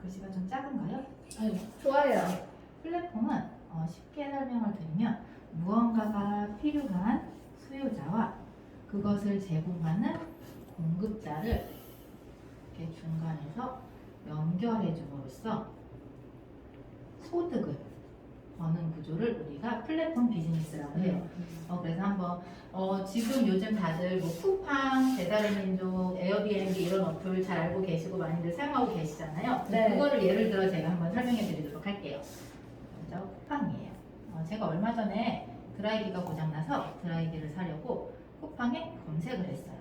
글씨가 좀 작은가요? 좋아요. 플랫폼은 쉽게 설명을 드리면 무언가가 필요한 수요자와 그것을 제공하는 공급자를 이렇게 중간에서 연결해 줌으로써 소득을 버는 구조를 우리가 플랫폼 비즈니스라고 해요. 그래서 한번 지금 요즘 다들 뭐 쿠팡, 배달의 민족, 에어비앤비 이런 어플 잘 알고 계시고 많이들 사용하고 계시잖아요. 네. 그거를 예를 들어 제가 한번 설명해 드리도록 할게요. 먼저 쿠팡이에요. 제가 얼마 전에 드라이기가 고장나서 드라이기를 사려고 쿠팡에 검색을 했어요.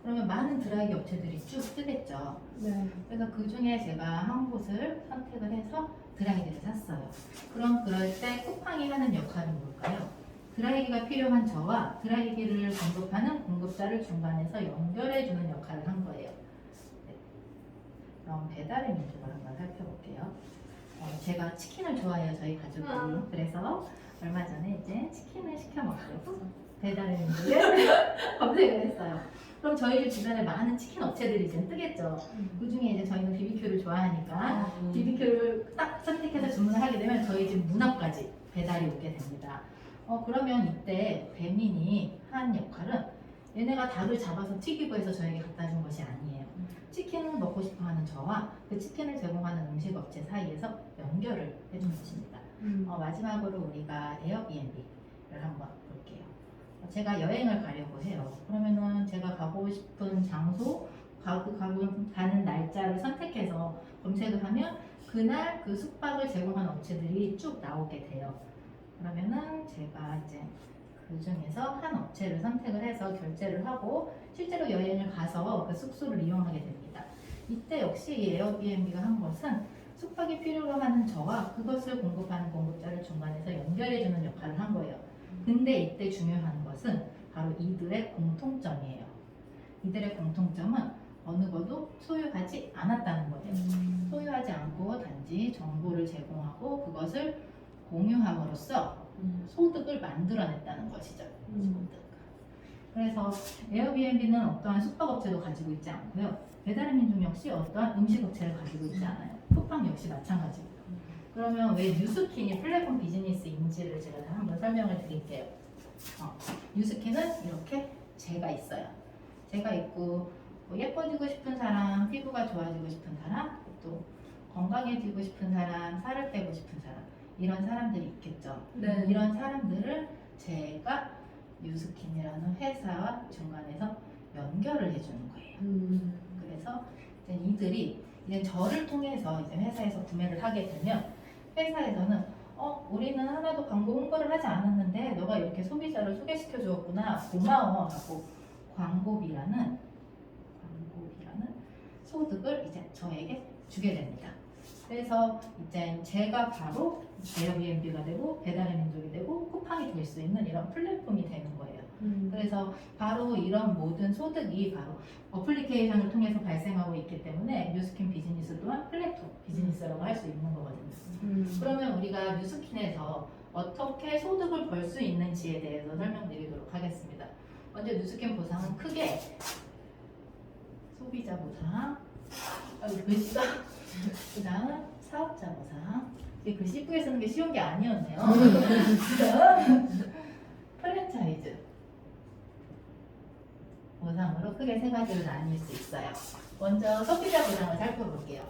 그러면 많은 드라이기 업체들이 쭉 뜨겠죠. 네. 그래서 그 중에 제가 한 곳을 선택을 해서 드라이기를 샀어요. 그럼 그럴 때 쿠팡이 하는 역할은 뭘까요? 드라이기가 필요한 저와 드라이기를 공급하는 공급자를 중간에서 연결해주는 역할을 한 거예요. 네. 그럼 배달의 민족을 한번 살펴볼게요. 제가 치킨을 좋아해요, 저희 가족이. 그래서 얼마 전에 이제 치킨을 시켜 먹으려고 배달의 민족에 검색을 했어요. 그럼 저희 집 주변에 많은 치킨 업체들이 이제 뜨겠죠. 그 중에 이제 저희는 BBQ를 좋아하니까 BBQ를 딱 선택해서 주문을 하게 되면 저희 집 문 앞까지 배달이 오게 됩니다. 그러면 이때 배민이 한 역할은 얘네가 닭을 잡아서 튀기고 해서 저에게 갖다 준 것이 아니에요. 치킨을 먹고 싶어 하는 저와 그 치킨을 제공하는 음식 업체 사이에서 연결을 해준 것입니다. 마지막으로 우리가 에어비앤비를 한번 볼게요. 제가 여행을 가려고 해요. 그러면은 제가 가고 싶은 장소, 가는 날짜를 선택해서 검색을 하면 그날 그 숙박을 제공하는 업체들이 쭉 나오게 돼요. 그러면은 제가 이제 그 중에서 한 업체를 선택을 해서 결제를 하고 실제로 여행을 가서 그 숙소를 이용하게 됩니다. 이때 역시 이 에어비앤비가 한 것은 숙박이 필요로 하는 저와 그것을 공급하는 공급자를 중간에서 연결해주는 역할을 한 거예요. 근데 이때 중요한 것은 바로 이들의 공통점이에요. 이들의 공통점은 어느 것도 소유하지 않았다는 거예요. 소유하지 않고 단지 정보를 제공하고 그것을 공유함으로써 소득을 만들어냈다는 것이죠. 소득. 그래서 에어비앤비는 어떠한 숙박업체도 가지고 있지 않고요. 배달의 민족 역시 어떠한 음식업체를 가지고 있지 않아요. 쿠팡 역시 마찬가지고. 그러면 왜 뉴스킨이 플랫폼 비즈니스인지를 제가 다 한번 설명을 드릴게요. 뉴스킨은 이렇게 제가 있어요. 제가 있고 뭐 예뻐지고 싶은 사람, 피부가 좋아지고 싶은 사람, 또 건강해지고 싶은 사람, 살을 빼고 싶은 사람 이런 사람들이 있겠죠. 네. 이런 사람들을 제가 뉴스킨이라는 회사와 중간에서 연결을 해주는 거예요. 그래서 이제 이들이 이제 저를 통해서 이제 회사에서 구매를 하게 되면 회사에서는 우리는 하나도 광고 홍보를 하지 않았는데 너가 이렇게 소비자를 소개시켜 주었구나 고마워 하고 광고비라는 소득을 이제 저에게 주게 됩니다. 그래서 이제 제가 바로 에어비앤비가 되고 배달의 민족이 되고 쿠팡이 될 수 있는 이런 플랫폼이 되는 거예요. 그래서 바로 이런 모든 소득이 바로 어플리케이션을 통해서 발생하고 있기 때문에 뉴스킨 비즈니스 또한 플랫폼 비즈니스라고 할 수 있는 거거든요. 그러면 우리가 뉴스킨에서 어떻게 소득을 벌 수 있는지에 대해서 설명드리도록 하겠습니다. 먼저 뉴스킨 보상은 크게 소비자 보상, 글씨가 그 다음 사업자 보상. 이 글씨 이쁘게 쓰는 게 쉬운 게 아니었네요. 그 다음 프랜차이즈 보상으로 크게 세 가지로 나뉠 수 있어요. 먼저 소비자 보상을 살펴볼게요.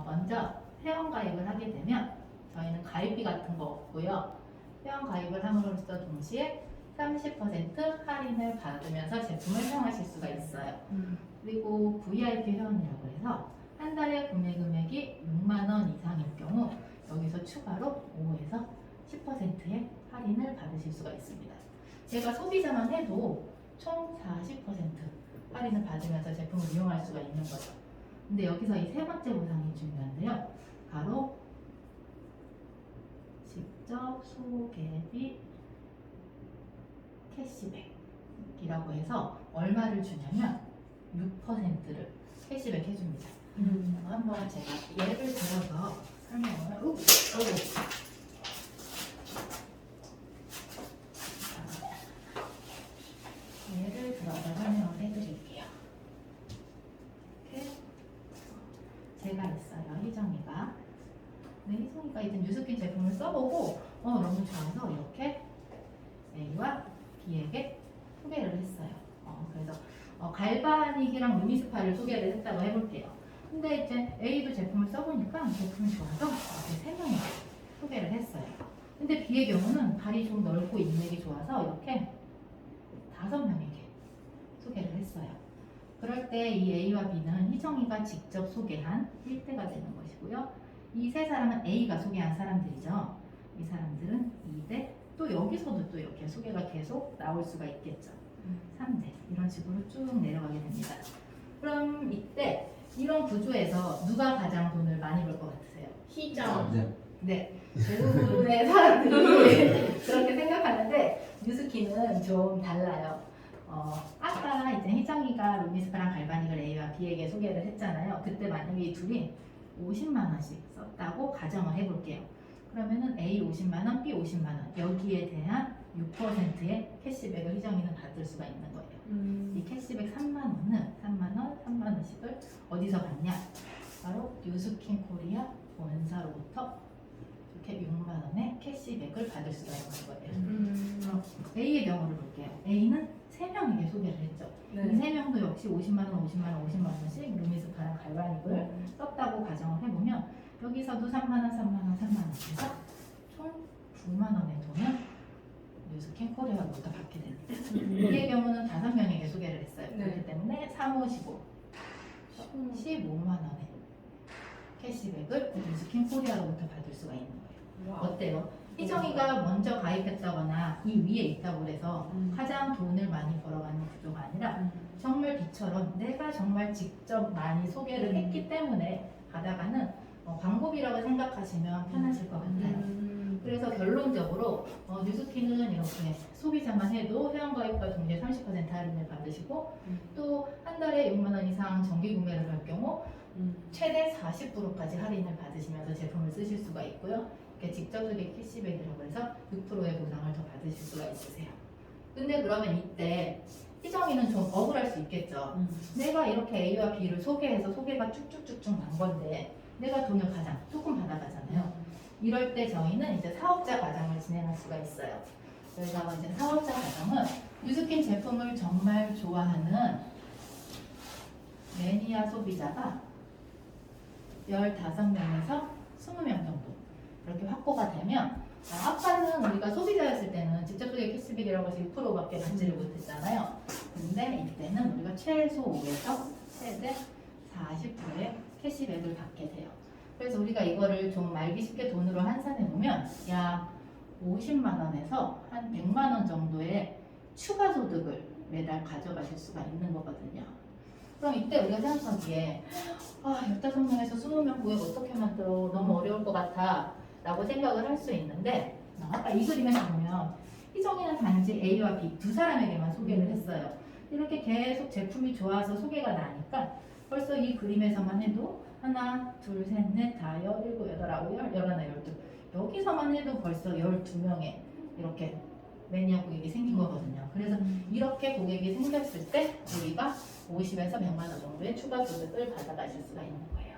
먼저 회원가입을 하게 되면 저희는 가입비 같은 거 없고요. 회원가입을 함으로써 동시에 30% 할인을 받으면서 제품을 사용하실 수가 있어요. 그리고 VIP 회원이라고 해서 한 달에 구매 금액이 6만 원 이상일 경우 여기서 추가로 5에서 10%의 할인을 받으실 수가 있습니다. 제가 소비자만 해도 총 40% 할인을 받으면서 제품을 이용할 수가 있는 거죠. 근데 여기서 이 세 번째 보상이 중요한데요. 바로 직접 소개비 캐시백이라고 해서 얼마를 주냐면 6%를 캐시백 해줍니다. 한번 제가 예를 들어서 설명을 예를 들어서 설명을 해드릴게요. 이렇게 제가 있어요. 희정이가 네, 희성이가 이제 뉴스킨 제품을 써보고 너무 좋아서 이렇게 A와 B에게 소개를 했어요. 그래서 갈바닉이랑 루미스파를 소개를 했다고 해볼게요. 근데 이제 A도 제품을 써보니까 제품이 좋아서 이렇게 3명에게 소개를 했어요. 근데 B의 경우는 발이 좀 넓고 인맥이 좋아서 이렇게 5명에게 소개를 했어요. 그럴 때 이 A와 B는 희정이가 직접 소개한 1대가 되는 것이고요. 이 세 사람은 A가 소개한 사람들이죠. 이 사람들은 2대, 또 여기서도 또 이렇게 소개가 계속 나올 수가 있겠죠. 3대, 이런 식으로 쭉 내려가게 됩니다. 그럼 이때 이런 구조에서 누가 가장 돈을 많이 벌 것 같으세요? 희정. 네, 대부분의 사람들이 그렇게 생각하는데 뉴스키는 좀 달라요. 아까 이제 희정이가 루미스파랑 갈바닉을 A와 B에게 소개를 했잖아요. 그때 만약에 이 둘이 50만 원씩 썼다고 가정을 해볼게요. 그러면은 A 50만 원, B 50만 원 여기에 대한 6%의 캐시백을 희정이는 받을 수가 있는 거예요. 이 캐시백 3만 원, 3만 원씩을 어디서 받냐? 바로 뉴스킨 코리아 본사로부터 이렇게 6만 원의 캐시백을 받을 수가 있는 거예요. 그럼 A의 경우를 볼게요. A는 3명에게 소개를 했죠. 이 3명도 역시 50만 원, 50만 원, 50만 원씩 루미스파랑 갈바닉을 썼다고 가정을 해보면 여기서도 3만 원, 3만 원, 3만 원 해서 총 9만 원의 돈을 뉴스킨 코리아로부터 받게 됩니다. 이의 경우는 5명에게 소개를 했어요. 그렇기 때문에 3, 5, 15, 15만 원의 캐시백을 뉴스킨 코리아로부터 받을 수가 있는 거예요. 어때요? 희정이가 먼저 가입했다거나 이 위에 있다고 해서 가장 돈을 많이 벌어가는 구조가 아니라 정말 B처럼 내가 정말 직접 많이 소개를 했기 때문에 받아가는 광고비라고 생각하시면 편하실 것 같아요. 그래서 결론적으로 뉴스킨은 이렇게 소비자만 해도 회원가입과 동시에 30% 할인을 받으시고 또 한 달에 6만 원 이상 정기 구매를 할 경우 최대 40%까지 할인을 받으시면서 제품을 쓰실 수가 있고요. 이렇게 직접 소개 캐시백이라고 해서 6%의 보상을 더 받으실 수가 있으세요. 근데 그러면 이때 희정이는 좀 억울할 수 있겠죠. 내가 이렇게 A와 B를 소개해서 소개가 쭉쭉쭉쭉 난 건데 내가 돈을 가장 조금 받아가잖아요. 이럴 때 저희는 이제 사업자 과정을 진행할 수가 있어요. 그래서 이제 사업자 과정은 뉴스킨 제품을 정말 좋아하는 매니아 소비자가 15명에서 20명 정도 이렇게 확보가 되면 아까는 우리가 소비자였을 때는 직접 소개 캐시백이라고 해서 6%밖에 받지를 못했잖아요. 근데 이때는 우리가 최소 5에서 최대 40%의 캐시백을 받게 돼요. 그래서 우리가 이거를 좀 알기 쉽게 돈으로 환산해 보면 약 50만 원에서 한 100만 원 정도의 추가 소득을 매달 가져가실 수가 있는 거거든요. 그럼 이때 우리가 생각하기에 15명에서 20명 고객 어떻게 만들어? 너무 어려울 것 같아 라고 생각을 할 수 있는데 아까 이 그림에서 보면 희정이는 단지 A와 B 두 사람에게만 소개를 했어요. 이렇게 계속 제품이 좋아서 소개가 나니까 벌써 이 그림에서만 해도 하나, 둘, 셋, 넷, 다, 17, 8, 9, 10, 11, 12 여기서만 해도 벌써 12명의 이렇게 매니아 고객이 생긴 거거든요. 그래서 이렇게 고객이 생겼을 때 우리가 50에서 100만 원 정도의 추가 소득을 받아가실 수가 있는 거예요.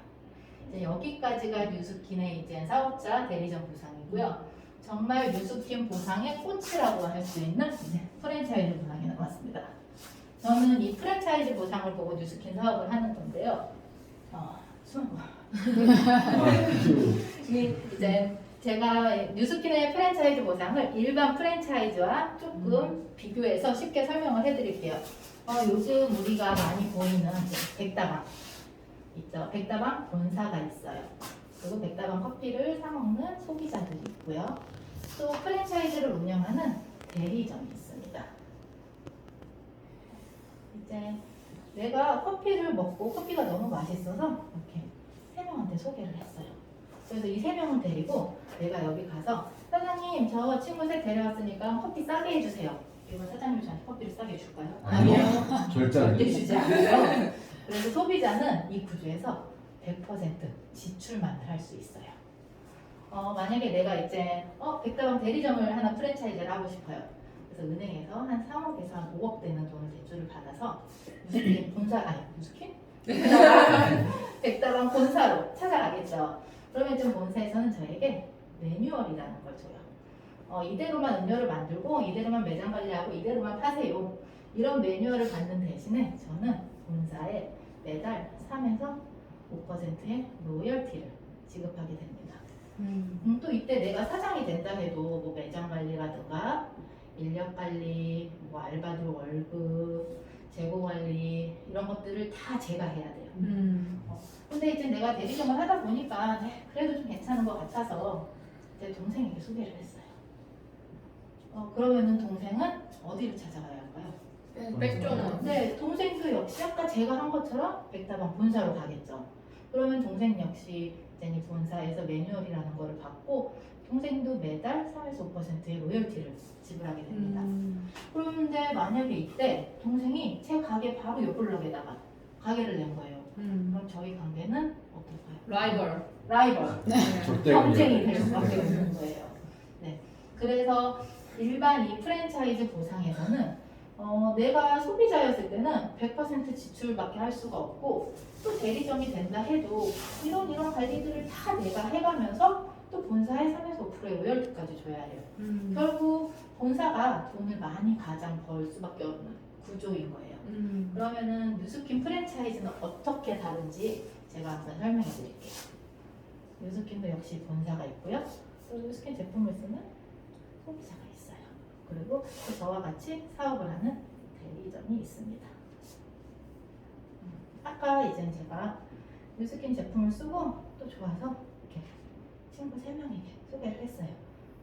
이제 여기까지가 뉴스킨의 이제 사업자 대리점 보상이고요. 정말 뉴스킨 보상의 꽃이라고 할 수 있는 이제 프랜차이즈 보상이 나왔습니다. 저는 이 프랜차이즈 보상을 보고 뉴스킨 사업을 하는 건데요. 이제 제가 뉴스킨의 프랜차이즈 보상을 일반 프랜차이즈와 조금 비교해서 쉽게 설명을 해드릴게요. 요즘 우리가 많이 보이는 백다방 있죠. 백다방 본사가 있어요. 그리고 백다방 커피를 사 먹는 소비자들이 있고요. 또 프랜차이즈를 운영하는 대리점이 있습니다. 이제 내가 커피를 먹고 커피가 너무 맛있어서 이렇게 3명한테 소개를 했어요. 그래서 이 3명을 데리고 내가 여기 가서 사장님 저 친구 셋 데려왔으니까 커피 싸게 해주세요. 이거 사장님 저한테 커피를 싸게 해줄까요? 아니요. 절대 주지 않아요. 그래서 소비자는 이 구조에서 100% 지출만을 할 수 있어요. 만약에 내가 이제 백다방 대리점을 하나 프랜차이즈를 하고 싶어요. 그래서 은행에서 한 3억에서 한 5억 되는 돈을 대출을 받아서 뉴스킨 본사, 뉴스킨? 백다방 본사로 찾아가겠죠. 그러면 지금 본사에서는 저에게 매뉴얼이라는 걸 줘요. 이대로만 음료를 만들고 이대로만 매장 관리하고 이대로만 파세요. 이런 매뉴얼을 받는 대신에 저는 본사에 매달 3에서 5%의 로열티를 지급하게 됩니다. 또 이때 내가 사장이 된다 해도 뭐 매장 관리라든가 인력 관리, 뭐 알바들 월급, 재고 관리 이런 것들을 다 제가 해야 돼요. 근데 이제 내가 대리점을 하다 보니까 그래도 좀 괜찮은 것 같아서 제 동생에게 소개를 했어요. 그러면은 동생은 어디를 찾아가야 할까요? 백종원. 네, 동생도 역시 아까 제가 한 것처럼 백다방 본사로 가겠죠. 그러면 동생 역시 이제 본사에서 매뉴얼이라는 거를 받고 동생도 매달 3에서 5%의 로열티를 지불하게 됩니다. 그런데 만약에 이때 동생이 제 가게 바로 옆블럭에다가 가게를 낸 거예요. 그럼 저희 관계는 어떨까요? 라이벌. 라이벌. 경쟁이 될 수밖에 없는 거예요. 네. 그래서 일반 이 프랜차이즈 보상에서는 내가 소비자였을 때는 100% 지출밖에 할 수가 없고 또 대리점이 된다 해도 이런 관리들을 다 내가 해가면서 또 본사에 3에서 5%의 로열티까지 줘야 해요. 결국 본사가 돈을 많이 가장 벌 수밖에 없는 구조인 거예요. 그러면은 뉴스킨 프랜차이즈는 어떻게 다른지 제가 한번 설명해 드릴게요. 뉴스킨도 역시 본사가 있고요. 또 뉴스킨 제품을 쓰는 소비자가 있어요. 그리고 또 저와 같이 사업을 하는 대리점이 있습니다. 아까 이제 제가 뉴스킨 제품을 쓰고 또 좋아서 이렇게 친구 3명에게 소개를 했어요.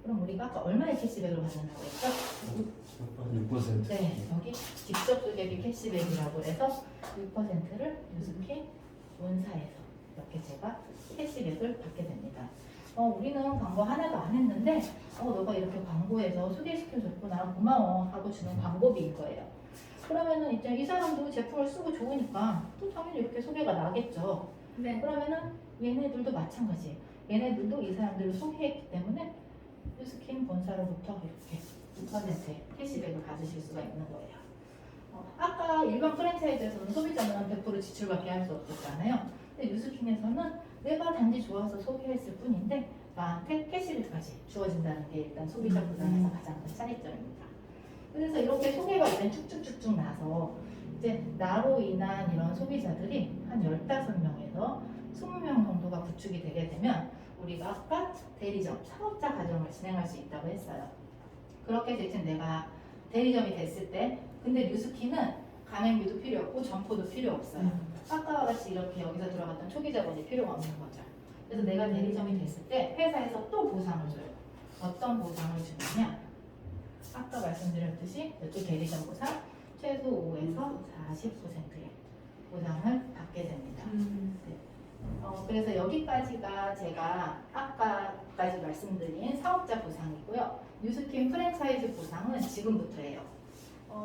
그럼 우리가 아까 얼마의 캐시백을 받는다고 했죠? 6%. 네, 여기 직접 소개비 캐시백이라고 해서 6%를 뉴스킨 본사에서 이렇게 제가 캐시백을 받게 됩니다. 우리는 광고 하나도 안 했는데 너가 이렇게 광고해서 소개시켜줬구나 고마워 하고 주는 광고비인 거예요. 그러면은 이제 이 사람도 제품을 쓰고 좋으니까 또 당연히 이렇게 소개가 나겠죠. 네. 그러면은 얘네들도 마찬가지. 얘네들도 이 사람들을 소개했기 때문에 뉴스킨 본사로부터 이렇게 6%의 캐시백을 받으실 수가 있는 거예요. 아까 일반 프랜차이즈에서는 소비자는 100% 지출밖에 할 수 없었잖아요. 근데 뉴스킨에서는 내가 단지 좋아서 소개했을 뿐인데 나한테 캐시백까지 주어진다는 게 일단 소비자 부담에서 가장 큰 차이점입니다. 그래서 이렇게 소개가 이제 쭉쭉쭉쭉 나서 이제 나로 인한 이런 소비자들이 한 15명에서 20명 정도가 구축이 되게 되면 우리가 아까 대리점, 사업자 과정을 진행할 수 있다고 했어요. 그렇게 대신 내가 대리점이 됐을 때 근데 뉴스킨은 가맹비도 필요 없고 점포도 필요 없어요. 아까와 같이 이렇게 여기서 들어갔던 초기 자본이 필요가 없는 거죠. 그래서 내가 대리점이 됐을 때 회사에서 또 보상을 줘요. 어떤 보상을 주느냐? 아까 말씀드렸듯이 이쪽 대리점 보상 최소 5에서 40%의 보상을 받게 됩니다. 그래서 여기까지가 제가 아까까지 말씀드린 사업자 보상이고요. 뉴스킨 프랜차이즈 보상은 지금부터예요.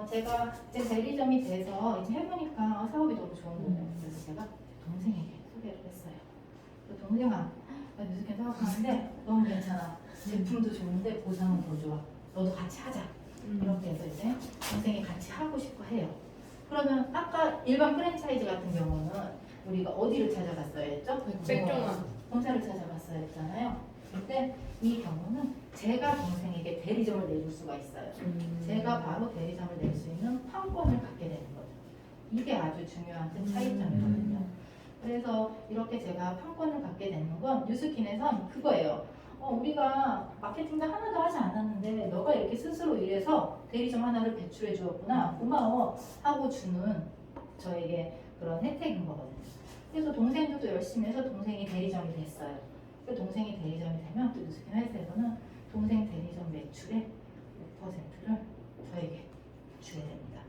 제가 이제 대리점이 돼서 이제 해보니까 사업이 너무 좋은 거예요. 그래서 제가 동생에게 소개를 했어요. 동생아, 나 뉴스킨 사업하는데 너무 괜찮아. 제품도 좋은데 보상은 더 좋아. 너도 같이 하자. 이렇게 해서 이제 동생이 같이 하고 싶어 해요. 그러면 아까 일반 프랜차이즈 같은 경우는 우리가 어디를 찾아갔어야 했죠? 백종원. 본사를 찾아갔어야 했잖아요. 근데 이 경우는 제가 동생에게 대리점을 내줄 수가 있어요. 제가 바로 대리점을 낼 수 있는 판권을 갖게 되는 거죠. 이게 아주 중요한 큰 차이점이거든요. 그래서 이렇게 제가 판권을 갖게 되는 건 뉴스킨에선 그거예요. 우리가 마케팅도 하나도 하지 않았는데 너가 이렇게 스스로 일해서 대리점 하나를 배출해 주었구나 고마워 하고 주는 저에게 그런 혜택인 거거든요. 그래서 동생들도 열심히 해서 동생이 대리점이 됐어요. 그 동생이 대리점이 되면 또 뉴스킨 회사에서는 동생 대리점 매출의 5%를 저에게 주게 됩니다.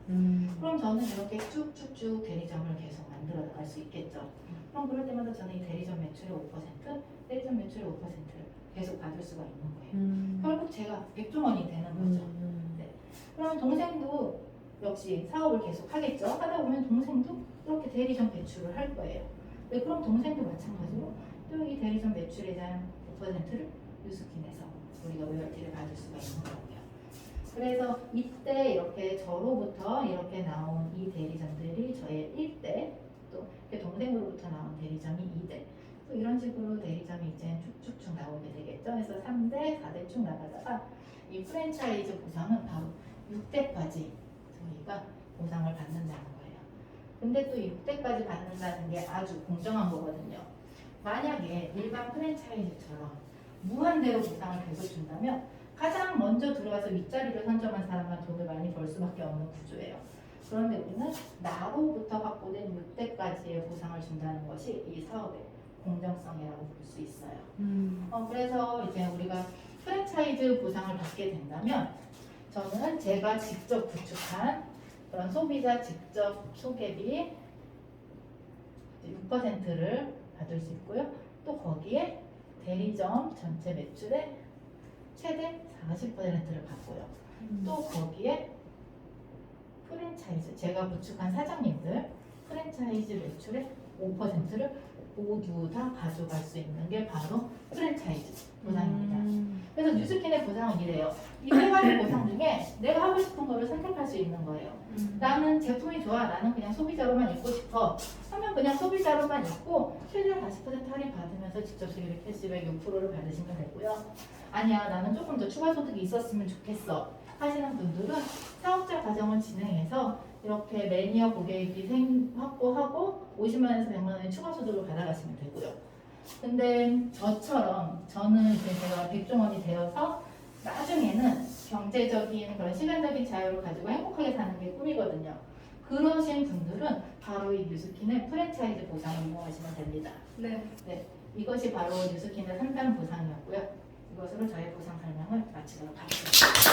그럼 저는 이렇게 쭉쭉쭉 대리점을 계속 만들어 나갈 수 있겠죠. 그럼 그럴 때마다 저는 이 대리점 매출의 5%, 대리점 매출의 5%를 계속 받을 수가 있는 거예요. 결국 제가 백종원이 되는 거죠. 네. 그럼 동생도 역시 사업을 계속 하겠죠. 하다 보면 동생도 이렇게 대리점 배출을 할 거예요. 네, 그럼 동생도 마찬가지로 또 이 대리점 매출에 대한 5%를 뉴스킨에서 우리가 로열티를 받을 수가 있는 거고요. 그래서 이때 이렇게 저로부터 이렇게 나온 이 대리점들이 저의 1대, 또 이렇게 동생으로부터 나온 대리점이 2대. 또 이런 식으로 대리점이 이제 쭉쭉쭉 나오게 되겠죠. 그래서 3대, 4대 쭉 나가다가 이 프랜차이즈 보상은 바로 6대까지 저희가 보상을 받는다는 거예요. 근데 또 6대까지 받는다는 게 아주 공정한 거거든요. 만약에 일반 프랜차이즈처럼 무한대로 보상을 계속 준다면 가장 먼저 들어와서 윗자리를 선점한 사람만 돈을 많이 벌 수밖에 없는 구조예요. 그런데 우리는 나로부터 확보된 6대까지의 보상을 준다는 것이 이 사업의 공정성이라고 볼 수 있어요. 그래서 이제 우리가 프랜차이즈 보상을 받게 된다면 저는 제가 직접 구축한 그런 소비자 직접 소개비 6%를 받을 수 있고요. 또 거기에 대리점 전체 매출의 최대 40%를 받고요. 또 거기에 프랜차이즈 제가 구축한 사장님들 프랜차이즈 매출의 5%를 모두 다 가져갈 수 있는 게 바로 프랜차이즈 보상입니다. 그래서 뉴스킨의 보상은 이래요. 이 세 가지 보상 중에 내가 하고 싶은 거를 선택할 수 있는 거예요. 나는 제품이 좋아. 나는 그냥 소비자로만 입고 싶어. 하면 그냥 소비자로만 입고 최대한 40% 할인 받으면서 직접 수익 캐시백 6%를 받으시면 되고요. 아니야, 나는 조금 더 추가 소득이 있었으면 좋겠어 하시는 분들은 사업자 과정을 진행해서 이렇게 매니어 고객이 확보하고 50만 원에서 100만 원의 추가 소득을 받아가시면 되고요. 근데 저처럼 저는 이제 제가 백종원이 되어서 나중에는 경제적인 그런 시간적인 자유를 가지고 행복하게 사는 게 꿈이거든요. 그러신 분들은 바로 이 뉴스킨의 프랜차이즈 보상을 이용하시면 됩니다. 네. 이것이 바로 뉴스킨의 3단 보상이었고요. 이것으로 저희 보상 설명을 마치도록 하겠습니다.